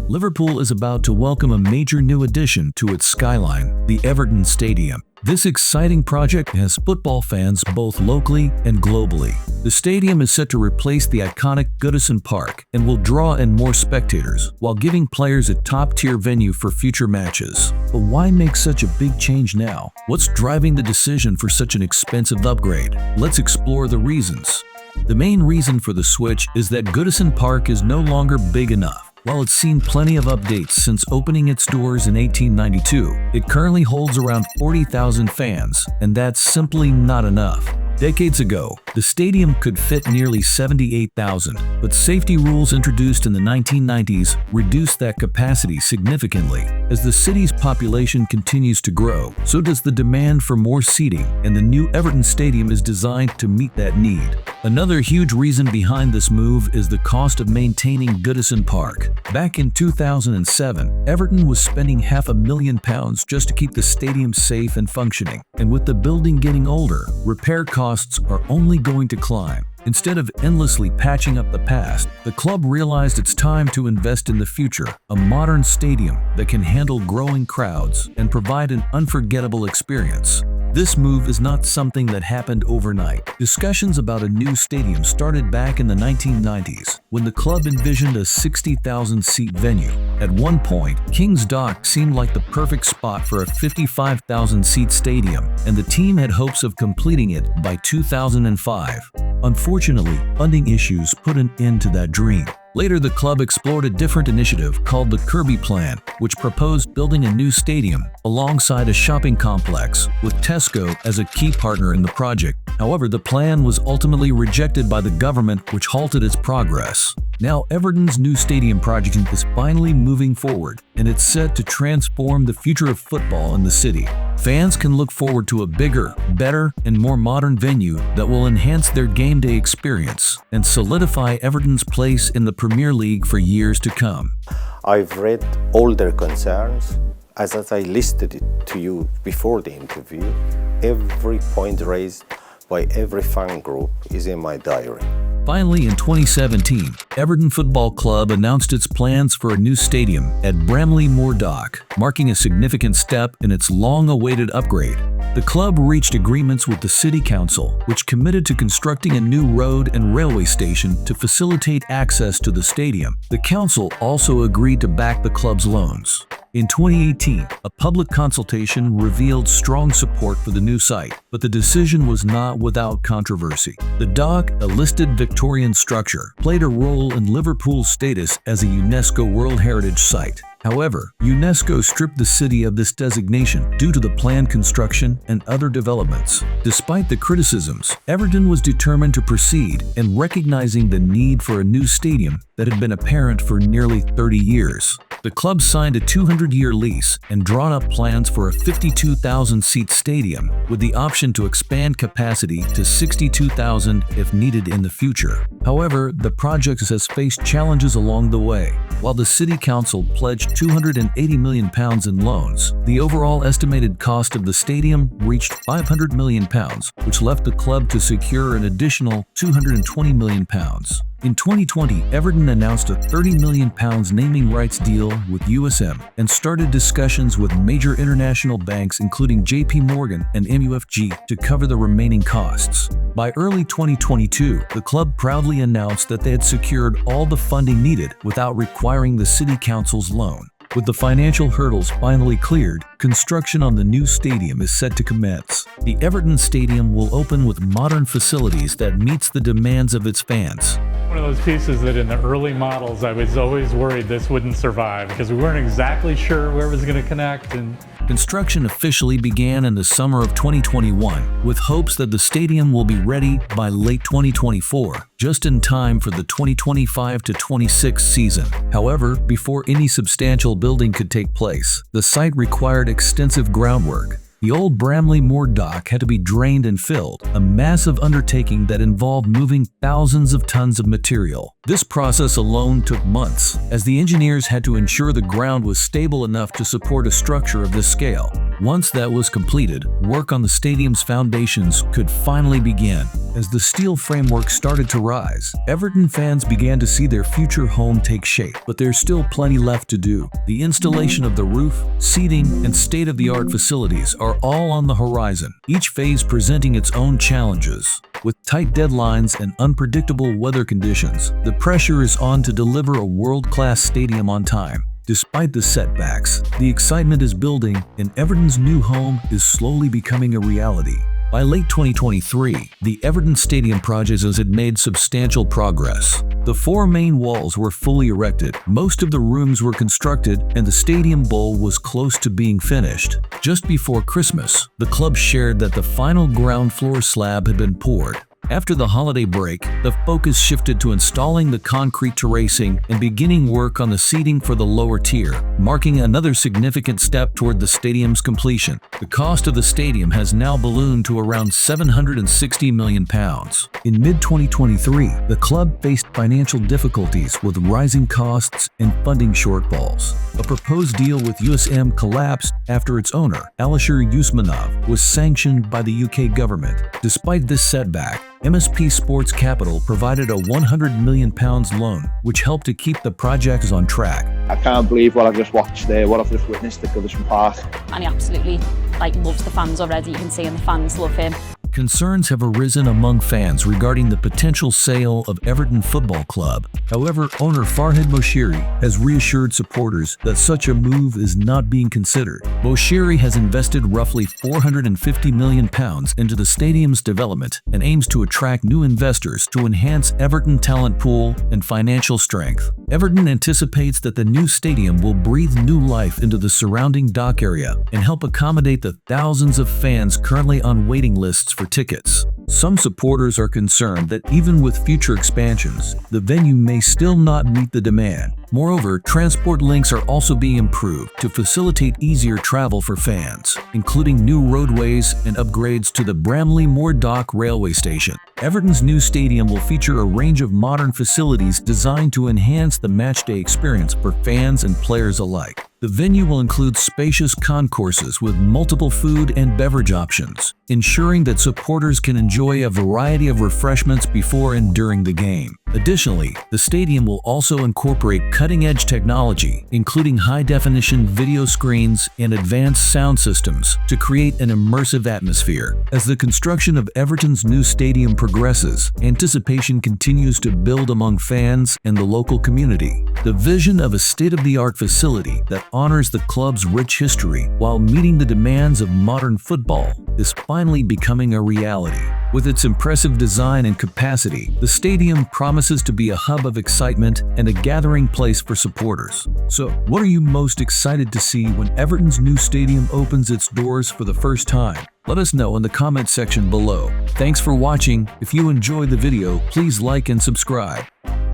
Liverpool is about to welcome a major new addition to its skyline, the Everton Stadium. This exciting project has football fans both locally and globally. The stadium is set to replace the iconic Goodison Park and will draw in more spectators, while giving players a top-tier venue for future matches. But why make such a big change now? What's driving the decision for such an expensive upgrade? Let's explore the reasons. The main reason for the switch is that Goodison Park is no longer big enough. While it's seen plenty of updates since opening its doors in 1892, it currently holds around 40,000 fans, and that's simply not enough. Decades ago, the stadium could fit nearly 78,000, but safety rules introduced in the 1990s reduced that capacity significantly. As the city's population continues to grow, so does the demand for more seating, and the new Everton Stadium is designed to meet that need. Another huge reason behind this move is the cost of maintaining Goodison Park. Back in 2007, Everton was spending £500,000 just to keep the stadium safe and functioning, and with the building getting older, repair costs are only going to climb. Instead of endlessly patching up the past, the club realized it's time to invest in the future, a modern stadium that can handle growing crowds and provide an unforgettable experience. This move is not something that happened overnight. Discussions about a new stadium started back in the 1990s, when the club envisioned a 60,000-seat venue. At one point, King's Dock seemed like the perfect spot for a 55,000-seat stadium, and the team had hopes of completing it by 2005. Unfortunately, funding issues put an end to that dream. Later, the club explored a different initiative called the Kirby Plan, which proposed building a new stadium alongside a shopping complex, with Tesco as a key partner in the project. However, the plan was ultimately rejected by the government, which halted its progress. Now, Everton's new stadium project is finally moving forward, and it's set to transform the future of football in the city. Fans can look forward to a bigger, better, and more modern venue that will enhance their game day experience and solidify Everton's place in the Premier League for years to come. I've read all their concerns. As I listed it to you before the interview, every point raised by every fan group is in my diary. Finally, in 2017, Everton Football Club announced its plans for a new stadium at Bramley Moor Dock, marking a significant step in its long-awaited upgrade. The club reached agreements with the City Council, which committed to constructing a new road and railway station to facilitate access to the stadium. The council also agreed to back the club's loans. In 2018, a public consultation revealed strong support for the new site, but the decision was not without controversy. The dock, a listed Victorian structure, played a role in Liverpool's status as a UNESCO World Heritage Site. However, UNESCO stripped the city of this designation due to the planned construction and other developments. Despite the criticisms, Everton was determined to proceed and recognizing the need for a new stadium that had been apparent for nearly 30 years. The club signed a 200-year lease and drawn up plans for a 52,000-seat stadium with the option to expand capacity to 62,000 if needed in the future. However, the project has faced challenges along the way. While the City Council pledged £280 million in loans, the overall estimated cost of the stadium reached £500 million, which left the club to secure an additional £220 million. In 2020, Everton announced a £30 million naming rights deal with USM and started discussions with major international banks including JP Morgan and MUFG to cover the remaining costs. By early 2022, the club proudly announced that they had secured all the funding needed without requiring the City Council's loan. With the financial hurdles finally cleared, construction on the new stadium is set to commence. The Everton Stadium will open with modern facilities that meets the demands of its fans. One of those pieces that in the early models I was always worried this wouldn't survive because we weren't exactly sure where it was going to connect. Construction officially began in the summer of 2021, with hopes that the stadium will be ready by late 2024, just in time for the 2025-26 season. However, before any substantial building could take place, the site required extensive groundwork. The old Bramley Moor Dock had to be drained and filled, a massive undertaking that involved moving thousands of tons of material. This process alone took months, as the engineers had to ensure the ground was stable enough to support a structure of this scale. Once that was completed, work on the stadium's foundations could finally begin. As the steel framework started to rise, Everton fans began to see their future home take shape. But there's still plenty left to do. The installation of the roof, seating, and state-of-the-art facilities are all on the horizon, each phase presenting its own challenges. With tight deadlines and unpredictable weather conditions, the pressure is on to deliver a world-class stadium on time. Despite the setbacks, the excitement is building and Everton's new home is slowly becoming a reality. By late 2023, the Everton Stadium project had made substantial progress. The 4 main walls were fully erected, most of the rooms were constructed, and the stadium bowl was close to being finished. Just before Christmas, the club shared that the final ground floor slab had been poured. After the holiday break, the focus shifted to installing the concrete terracing and beginning work on the seating for the lower tier, marking another significant step toward the stadium's completion. The cost of the stadium has now ballooned to around £760 million. In mid-2023, the club faced financial difficulties with rising costs and funding shortfalls. A proposed deal with USM collapsed after its owner, Alisher Usmanov, was sanctioned by the UK government. Despite this setback, MSP Sports Capital provided a £100 million loan, which helped to keep the project on track. I can't believe what I've just watched there, what I've just witnessed at Goodison Park. And he absolutely loves the fans already, you can see, and the fans love him. Concerns have arisen among fans regarding the potential sale of Everton Football Club. However, owner Farhad Moshiri has reassured supporters that such a move is not being considered. Moshiri has invested roughly £450 million into the stadium's development and aims to attract new investors to enhance Everton talent pool and financial strength. Everton anticipates that the new stadium will breathe new life into the surrounding dock area and help accommodate the thousands of fans currently on waiting lists for tickets. Some supporters are concerned that even with future expansions, the venue may still not meet the demand. Moreover, transport links are also being improved to facilitate easier travel for fans, including new roadways and upgrades to the Bramley Moor Dock railway station. Everton's new stadium will feature a range of modern facilities designed to enhance the matchday experience for fans and players alike. The venue will include spacious concourses with multiple food and beverage options, ensuring that supporters can enjoy a variety of refreshments before and during the game. Additionally, the stadium will also incorporate cutting-edge technology, including high-definition video screens and advanced sound systems, to create an immersive atmosphere. As the construction of Everton's new stadium progresses, anticipation continues to build among fans and the local community. The vision of a state-of-the-art facility that honors the club's rich history while meeting the demands of modern football is finally becoming a reality. With its impressive design and capacity, the stadium promises to be a hub of excitement and a gathering place for supporters. So, what are you most excited to see when Everton's new stadium opens its doors for the first time? Let us know in the comment section below. Thanks for watching. If you enjoyed the video, please like and subscribe.